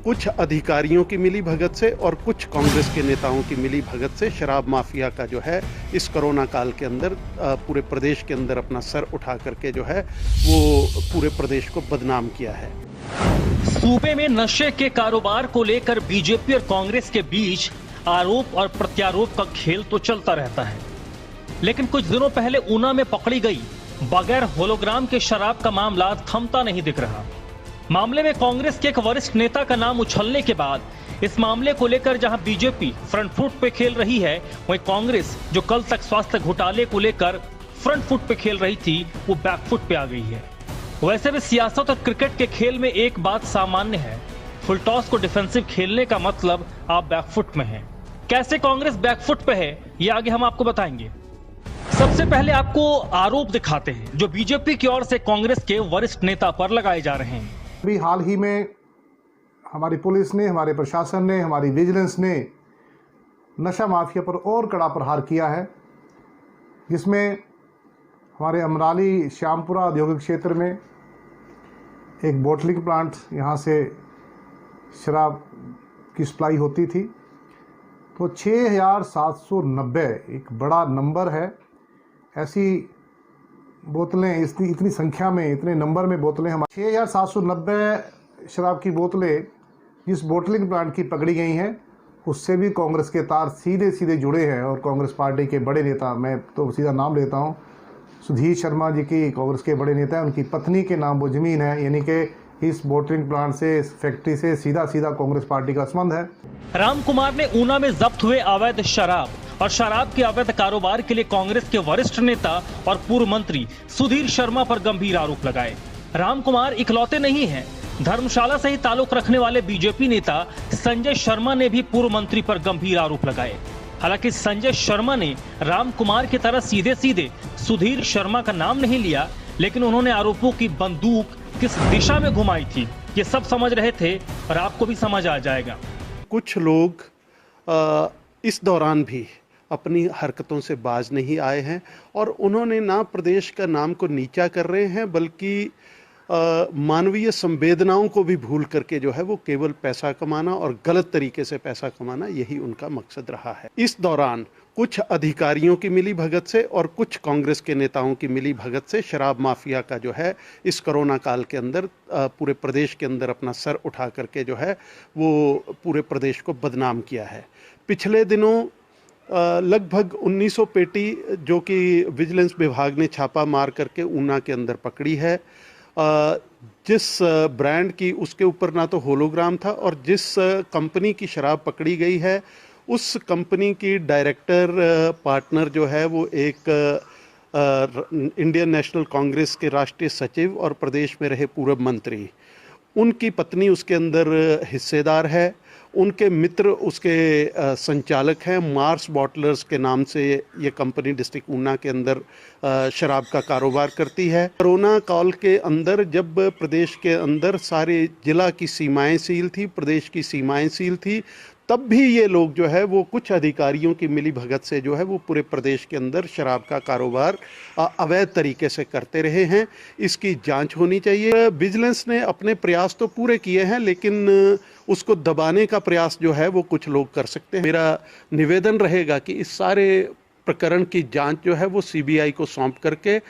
कुछ अधिकारियों की मिली भगत से और कुछ कांग्रेस के नेताओं की मिली भगत से शराब माफिया का जो है इस कोरोना काल के अंदर पूरे प्रदेश के अंदर अपना सर उठा करके जो है वो पूरे प्रदेश को बदनाम किया है। सूबे में नशे के कारोबार को लेकर बीजेपी और कांग्रेस के बीच आरोप और प्रत्यारोप का खेल तो चलता रहता है, लेकिन कुछ दिनों पहले ऊना में पकड़ी गई बगैर होलोग्राम के शराब का मामला थमता नहीं दिख रहा। मामले में कांग्रेस के एक वरिष्ठ नेता का नाम उछलने के बाद इस मामले को लेकर जहां बीजेपी फ्रंट फुट पे खेल रही है, वहीं कांग्रेस जो कल तक स्वास्थ्य घोटाले को लेकर फ्रंट फुट पे खेल रही थी वो बैक फुट पे आ गई है। वैसे भी सियासत और क्रिकेट के खेल में एक बात सामान्य है, फुल टॉस को डिफेंसिव खेलने का मतलब आप बैकफुट में हैं। कैसे कांग्रेस बैकफुट पे है ये आगे हम आपको बताएंगे। सबसे पहले आपको आरोप दिखाते हैं जो बीजेपी की ओर से कांग्रेस के वरिष्ठ नेता पर लगाए जा रहे हैं। अभी हाल ही में हमारी पुलिस ने, हमारे प्रशासन ने, हमारी विजिलेंस ने नशा माफिया पर और कड़ा प्रहार किया है, जिसमें हमारे अमराली श्यामपुरा औद्योगिक क्षेत्र में एक बोटलिंग प्लांट, यहाँ से शराब की सप्लाई होती थी, तो 6790 एक बड़ा नंबर है। ऐसी बोतलें इतनी संख्या में, इतने नंबर में बोतलें, हमारे 6790 शराब की बोतलें जिस बोटलिंग प्लांट की पकड़ी गई हैं, उससे भी कांग्रेस के तार सीधे सीधे जुड़े हैं। और कांग्रेस पार्टी के बड़े नेता, मैं तो सीधा नाम लेता हूं, सुधीर शर्मा जी की, कांग्रेस के बड़े नेता हैं, उनकी पत्नी के नाम वो ज़मीन है, यानी कि इस बोटलिंग प्लांट से, इस फैक्ट्री से सीधा सीधा कांग्रेस पार्टी का संबंध है। राम कुमार ने ऊना में जब्त हुए अवैध शराब और शराब के अवैध कारोबार के लिए कांग्रेस के वरिष्ठ नेता और पूर्व मंत्री सुधीर शर्मा पर गंभीर आरोप लगाए। राम कुमार इकलौते नहीं हैं। धर्मशाला से ही ताल्लुक रखने वाले बीजेपी नेता संजय शर्मा ने भी पूर्व मंत्री पर गंभीर आरोप लगाए। हालांकि संजय शर्मा ने राम कुमार की तरह सीधे सीधे सुधीर शर्मा का नाम नहीं लिया, लेकिन उन्होंने आरोपों की बंदूक किस दिशा में घुमाई थी ये सब समझ रहे थे और आपको भी समझ आ जाएगा। कुछ लोग इस दौरान भी अपनी हरकतों से बाज नहीं आए हैं और उन्होंने ना प्रदेश का नाम को नीचा कर रहे हैं, बल्कि मानवीय संवेदनाओं को भी भूल करके जो है वो केवल पैसा कमाना और गलत तरीके से पैसा कमाना, यही उनका मकसद रहा है। इस दौरान कुछ अधिकारियों की मिली भगत से और कुछ कांग्रेस के नेताओं की मिली भगत से शराब माफिया का जो है इस कोरोना काल के अंदर पूरे प्रदेश के अंदर अपना सर उठा करके जो है वो पूरे प्रदेश को बदनाम किया है। पिछले दिनों लगभग 1900 पेटी जो कि विजिलेंस विभाग ने छापा मार करके ऊना के अंदर पकड़ी है। जिस ब्रांड की, उसके ऊपर ना तो होलोग्राम था, और जिस कंपनी की शराब पकड़ी गई है उस कंपनी की डायरेक्टर पार्टनर जो है वो एक इंडियन नेशनल कांग्रेस के राष्ट्रीय सचिव और प्रदेश में रहे पूर्व मंत्री, उनकी पत्नी उसके अंदर हिस्सेदार है। उनके मित्र उसके संचालक हैं। मार्स बॉटलर्स के नाम से ये कंपनी डिस्ट्रिक्ट ऊना के अंदर शराब का कारोबार करती है। कोरोना काल के अंदर जब प्रदेश के अंदर सारे जिला की सीमाएं सील थी, प्रदेश की सीमाएं सील थी, तब भी ये लोग जो है वो कुछ अधिकारियों की मिली भगत से जो है वो पूरे प्रदेश के अंदर शराब का कारोबार अवैध तरीके से करते रहे हैं। इसकी जांच होनी चाहिए। विजिलेंस ने अपने प्रयास तो पूरे किए हैं, लेकिन उसको दबाने का प्रयास जो है वो कुछ लोग कर सकते हैं। मेरा निवेदन रहेगा कि इस सारे प्रकरण की जांच जो है वो सीबीआई को सौंप करके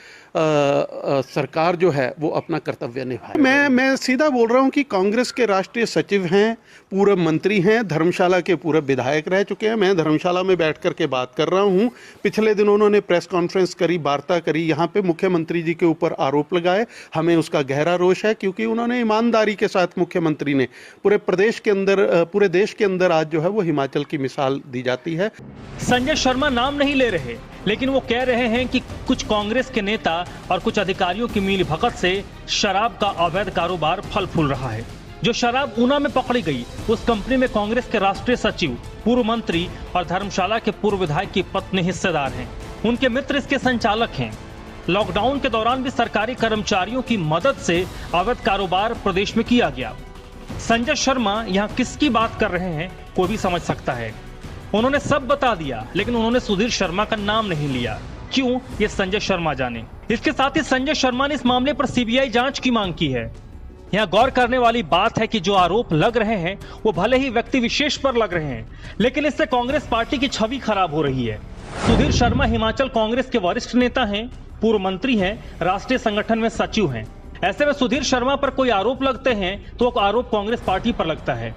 सरकार जो है वो अपना कर्तव्य निभाए। मैं सीधा बोल रहा हूं कि कांग्रेस के राष्ट्रीय सचिव हैं, पूर्व मंत्री हैं, धर्मशाला के पूर्व विधायक रह चुके हैं। मैं धर्मशाला में बैठ करके बात कर रहा हूं। पिछले दिन उन्होंने प्रेस कॉन्फ्रेंस करी, वार्ता करी, यहाँ पे मुख्यमंत्री जी के ऊपर आरोप लगाए। हमें उसका गहरा रोष है, क्योंकि उन्होंने ईमानदारी के साथ, मुख्यमंत्री ने पूरे प्रदेश के अंदर, पूरे देश के अंदर आज जो है वो हिमाचल की मिसाल दी जाती है। संजय शर्मा नाम नहीं ले रहे, लेकिन वो कह रहे हैं कि कुछ कांग्रेस के नेता और कुछ अधिकारियों की मिली भगत से शराब का अवैध कारोबार फल फूल रहा है। जो शराब ऊना में पकड़ी गई उस कंपनी में कांग्रेस के राष्ट्रीय सचिव, पूर्व मंत्री और धर्मशाला के पूर्व विधायक की पत्नी हिस्सेदार हैं। उनके मित्र इसके संचालक हैं। लॉकडाउन के दौरान भी सरकारी कर्मचारियों की मदद से अवैध कारोबार प्रदेश में किया गया। संजय शर्मा यहाँ किसकी बात कर रहे हैं कोई भी समझ सकता है। उन्होंने सब बता दिया, लेकिन उन्होंने सुधीर शर्मा का नाम नहीं लिया। क्यों, ये संजय शर्मा जाने। इसके साथ ही संजय शर्मा ने इस मामले पर सीबीआई जांच की मांग की है। यहाँ गौर करने वाली बात है कि जो आरोप लग रहे हैं वो भले ही व्यक्ति विशेष पर लग रहे हैं, लेकिन इससे कांग्रेस पार्टी की छवि खराब हो रही है। सुधीर शर्मा हिमाचल कांग्रेस के वरिष्ठ नेता हैं, पूर्व मंत्री हैं, राष्ट्रीय संगठन में सचिव हैं। ऐसे में सुधीर शर्मा पर कोई आरोप लगते हैं तो वो आरोप कांग्रेस पार्टी पर लगता है।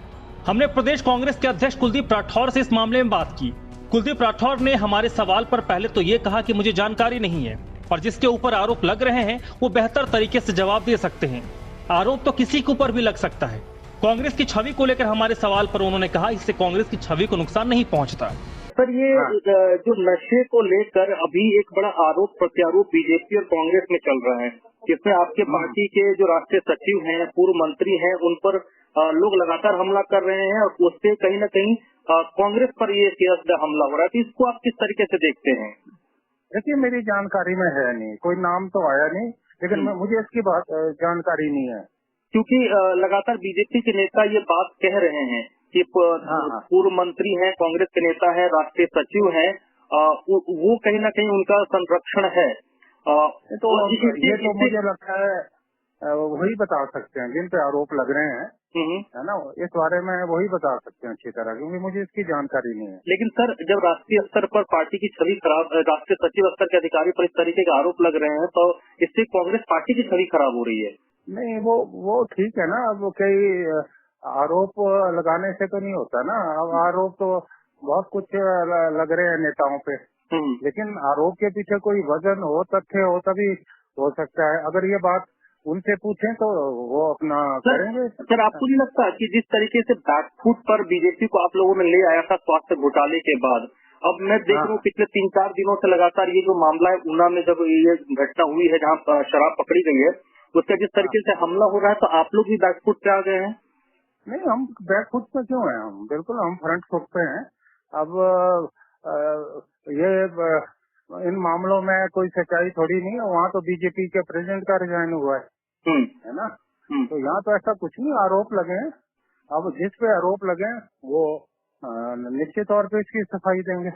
हमने प्रदेश कांग्रेस के अध्यक्ष कुलदीप राठौर से इस मामले में बात की। कुलदीप राठौर ने हमारे सवाल पर पहले तो ये कहा कि मुझे जानकारी नहीं है और जिसके ऊपर आरोप लग रहे हैं वो बेहतर तरीके से जवाब दे सकते हैं। आरोप तो किसी के ऊपर भी लग सकता है। कांग्रेस की छवि को लेकर हमारे सवाल पर उन्होंने कहा इससे कांग्रेस की छवि को नुकसान नहीं पहुंचता। सर, ये जो नशे को लेकर अभी एक बड़ा आरोप प्रत्यारोप बीजेपी और कांग्रेस में चल रहा है, जिसमें आपके पार्टी के जो राष्ट्रीय सचिव हैं, पूर्व मंत्री हैं, उन पर लोग लगातार हमला कर रहे हैं और उससे कहीं न कहीं कांग्रेस पर ये सीधा हमला हो रहा है। तो इसको आप किस तरीके से देखते हैं? देखिए, मेरी जानकारी में है नहीं, कोई नाम तो आया नहीं, लेकिन मुझे इसकी बात जानकारी नहीं है। क्योंकि लगातार बीजेपी के नेता ये बात कह रहे हैं कि पूर्व मंत्री हैं, कांग्रेस के नेता हैं, राष्ट्रीय सचिव हैं, वो कहीं ना कहीं उनका संरक्षण है। तो ये तो मुझे लगता है वही बता सकते हैं जिन पे आरोप लग रहे हैं, है ना, इस बारे में वही बता सकते हैं अच्छी तरह, क्योंकि मुझे इसकी जानकारी नहीं है। लेकिन सर, जब राष्ट्रीय स्तर पर पार्टी की छवि खराब, राष्ट्रीय सचिव स्तर के अधिकारी पर इस तरीके के आरोप लग रहे हैं तो इससे कांग्रेस पार्टी की छवि खराब हो रही है। नहीं, वो ठीक है ना। अब कई आरोप लगाने से तो नहीं होता ना। अब आरोप तो बहुत कुछ लग रहे हैं नेताओं पे, लेकिन आरोप के पीछे कोई वजन हो, तथ्य हो, तभी हो सकता है। अगर ये बात उनसे पूछें तो वो अपना करेंगे। सर, आपको नहीं लगता कि जिस तरीके से बैकफुट पर बीजेपी को आप लोगों ने ले आया था स्वास्थ्य घोटाले के बाद, अब मैं देख रहा हूँ पिछले 3-4 दिनों से लगातार ये जो मामला है ऊना में जब ये घटना हुई है जहाँ शराब पकड़ी गई है, उसका जिस तरीके से हमला हो रहा है, तो आप लोग भी बैकफुट पे आ गए हैं? नहीं, हम बैकफुट पे क्यों हैं? हम बिल्कुल हम फ्रंट फुट पे हैं। अब ये इन मामलों में कोई सच्चाई थोड़ी नहीं है। वहाँ तो बीजेपी के प्रेसिडेंट का रिजाइन हुआ है ना। तो यहाँ तो ऐसा कुछ नहीं, आरोप लगे हैं। अब जिस पे आरोप लगे हैं वो निश्चित तौर पे इसकी सफाई देंगे।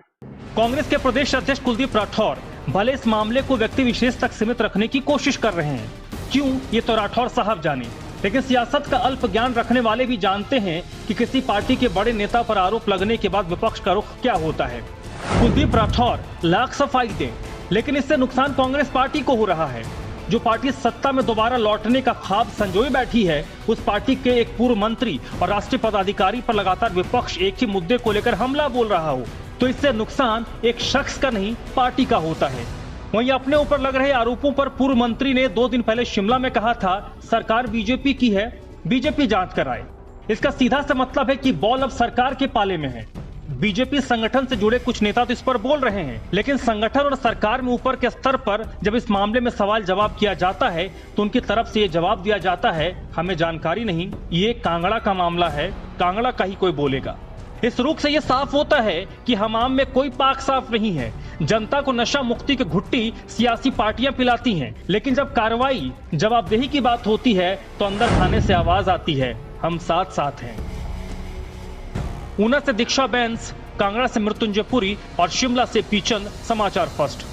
कांग्रेस के प्रदेश अध्यक्ष कुलदीप राठौर भले इस मामले को व्यक्ति विशेष तक सीमित रखने की कोशिश कर रहे हैं, क्यों ये तो राठौर साहब जाने, लेकिन सियासत का अल्प ज्ञान रखने वाले भी जानते हैं कि किसी पार्टी के बड़े नेता पर आरोप लगने के बाद विपक्ष का रुख क्या होता है। कुलदीप राठौर लाख सफाई दें, लेकिन इससे नुकसान कांग्रेस पार्टी को हो रहा है। जो पार्टी सत्ता में दोबारा लौटने का ख्वाब संजोए बैठी है, उस पार्टी के एक पूर्व मंत्री और राष्ट्रीय पदाधिकारी पर लगातार विपक्ष एक ही मुद्दे को लेकर हमला बोल रहा हो, तो इससे नुकसान एक शख्स का नहीं, पार्टी का होता है। वहीं अपने ऊपर लग रहे आरोपों पर पूर्व मंत्री ने 2 दिन पहले शिमला में कहा था, सरकार बीजेपी की है, बीजेपी जांच कराए। इसका सीधा सा मतलब है कि बॉल अब सरकार के पाले में है। बीजेपी संगठन से जुड़े कुछ नेता तो इस पर बोल रहे हैं, लेकिन संगठन और सरकार में ऊपर के स्तर पर जब इस मामले में सवाल जवाब किया जाता है तो उनकी तरफ से ये जवाब दिया जाता है, हमें जानकारी नहीं, ये कांगड़ा का मामला है, कांगड़ा का ही कोई बोलेगा। इस रुख से ये साफ होता है कि हमाम में कोई पाक साफ नहीं है। जनता को नशा मुक्ति की घुट्टी सियासी पार्टियां पिलाती हैं, लेकिन जब कार्रवाई जवाबदेही की बात होती है तो अंदर खाने से आवाज आती है, हम साथ साथ हैं। ऊना से दीक्षा बैंस, कांगड़ा से मृत्युंजय पुरी और शिमला से पीचंद, समाचार फर्स्ट।